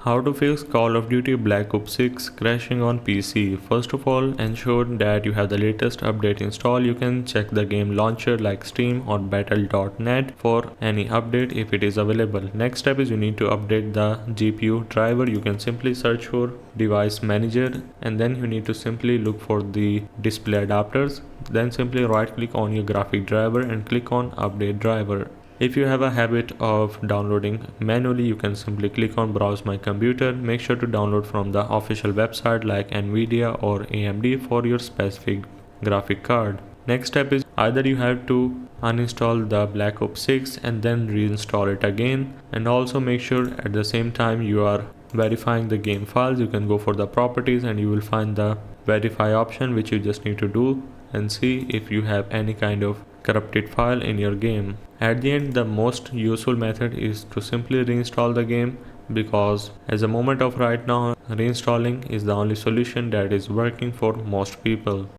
How to fix Call of Duty Black Ops 6 crashing on PC. First of all, ensure that you have the latest update installed. You can check the game launcher like Steam or battle.net for any update if it is available. Next step is you need to update the GPU driver. You can simply search for device manager and then you need to simply look for the display adapters. Then simply right click on your graphic driver and click on update driver. If you have a habit of downloading manually, you can simply click on browse my computer. Make sure to download from the official website like Nvidia or AMD for your specific graphic card. Next step is either you have to uninstall the Black Ops 6 and then reinstall it again, and also make sure at the same time you are verifying the game files. You can go for the properties and you will find the verify option, which you just need to do and see if you have any kind of corrupted file in your game. At the end, the most useful method is to simply reinstall the game, because as a moment of right now, reinstalling is the only solution that is working for most people.